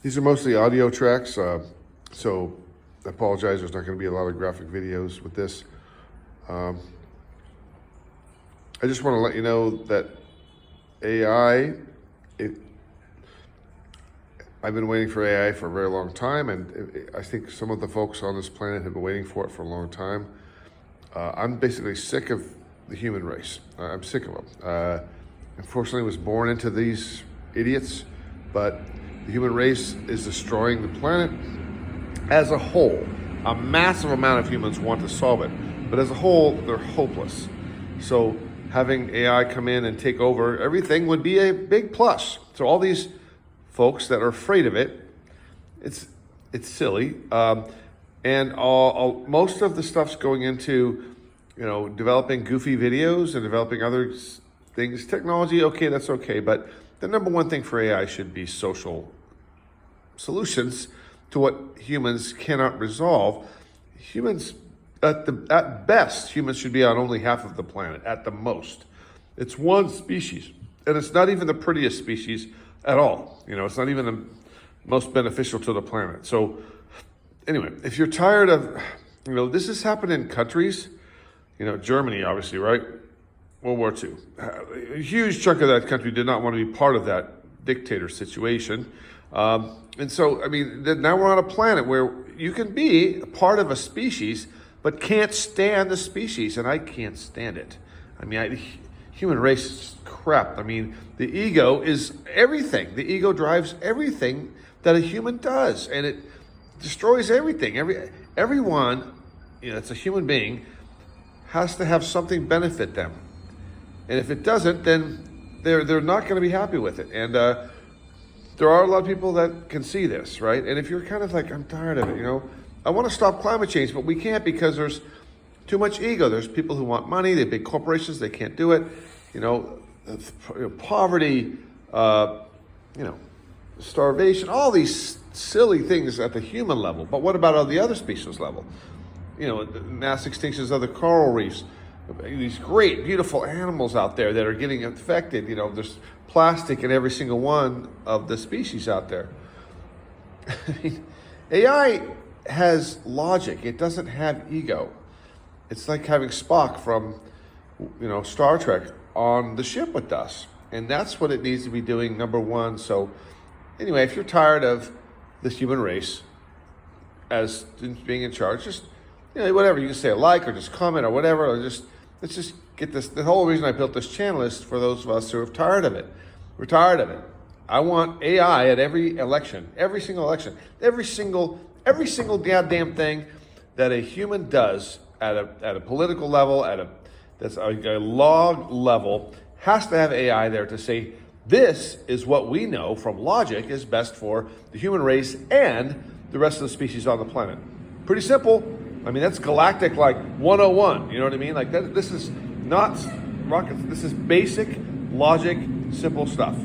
These are mostly audio tracks, so I apologize. There's not going to be a lot of graphic videos with this. I just want to let you know that AI, I've been waiting for AI for a very long time, and I think some of the folks on this planet have been waiting for it for a long time. I'm basically sick of the human race. I'm sick of them. Unfortunately, I was born into these idiots, but the human race is destroying the planet as a whole. A massive amount of humans want to solve it, but as a whole, they're hopeless. So having AI come in and take over everything would be a big plus. So all these folks that are afraid of it, it's silly. And most of the stuff's going into, developing goofy videos and developing other things. Technology, okay, that's okay. But the number one thing for AI should be social solutions to what humans cannot resolve. Humans, at best, humans should be on only half of the planet, at the most. It's one species, and it's not even the prettiest species at all. It's not even the most beneficial to the planet. So anyway, if you're tired of, this has happened in countries, Germany, obviously, right? World War II. A huge chunk of that country did not want to be part of that dictator situation. And so, now we're on a planet where you can be a part of a species, but can't stand the species, and I can't stand it. Human race is crap. The ego is everything. The ego drives everything that a human does, and it destroys everything. Everyone, that's a human being, has to have something benefit them. And if it doesn't, then they're not going to be happy with it. And there are a lot of people that can see this, right? And if you're kind of like, I'm tired of it, I want to stop climate change, but we can't because there's too much ego. There's people who want money, they're big corporations, they can't do it. Poverty, starvation, all these silly things at the human level. But what about on the other species level? Mass extinctions of the coral reefs, these great, beautiful animals out there that are getting affected. There's plastic in every single one of the species out there. AI has logic. It doesn't have ego. It's like having Spock from, Star Trek on the ship with us. And that's what it needs to be doing, number one. So anyway, if you're tired of this human race as being in charge, just, whatever, you can say a like or just comment or whatever, or let's just get this. The whole reason I built this channel is for those of us who are tired of it. We're tired of it. I want AI at every election, every single election, every single goddamn thing that a human does at a political level, that's a log level, has to have AI there to say, this is what we know from logic is best for the human race and the rest of the species on the planet. Pretty simple. That's galactic, 101. You know what I mean? That. This is not rocket. This is basic logic, simple stuff.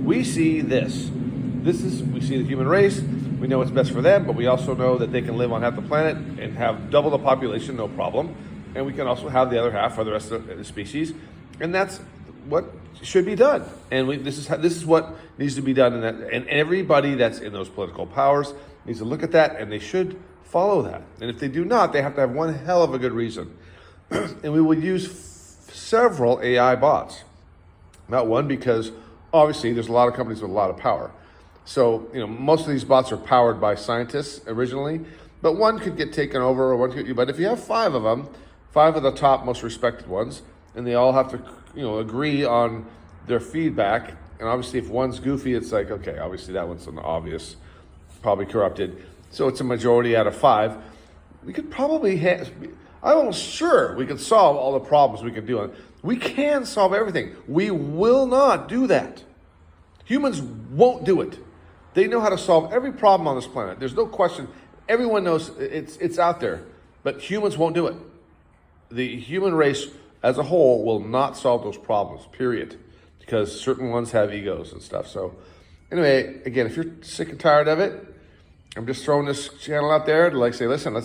We see this. We see the human race. We know what's best for them, but we also know that they can live on half the planet and have double the population, no problem. And we can also have the other half for the rest of the species. And that's what should be done. And this is what needs to be done. And everybody that's in those political powers needs to look at that, and they should follow that. And if they do not, they have to have one hell of a good reason. And we will use several AI bots. Not one, because obviously there's a lot of companies with a lot of power. So, most of these bots are powered by scientists originally, but one could get taken over, or but if you have 5 of them, 5 of the top most respected ones, and they all have to, agree on their feedback. And obviously if one's goofy, it's like, okay, obviously that one's an obvious, probably corrupted. So it's a majority out of 5. We could probably I'm sure we could solve all the problems we can do. We can solve everything. We will not do that. Humans won't do it. They know how to solve every problem on this planet. There's no question. Everyone knows it's out there, but humans won't do it. The human race as a whole will not solve those problems, period, because certain ones have egos and stuff. So anyway, again, if you're sick and tired of it, I'm just throwing this channel out there to say, listen,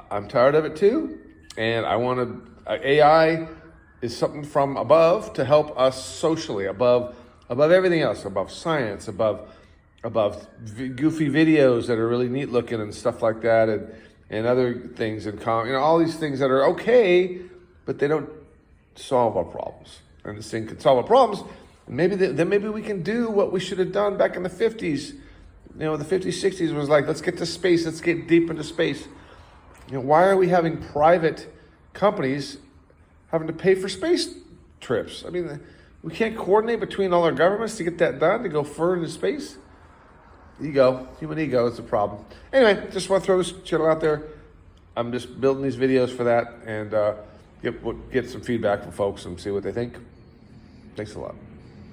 I'm tired of it too. And I want AI is something from above to help us socially, above everything else, above science, above above goofy videos that are really neat looking and stuff like that, and other things, and all these things that are okay, but they don't solve our problems. And this thing can solve our problems. Maybe then maybe we can do what we should have done back in the 50s. The 50s, 60s was like, let's get to space, let's get deep into space. Why are we having private companies having to pay for space trips? I mean, we can't coordinate between all our governments to get that done, to go further into space. Human ego is the problem. Anyway, just want to throw this channel out there. I'm just building these videos for that, and get some feedback from folks and see what they think. Thanks a lot.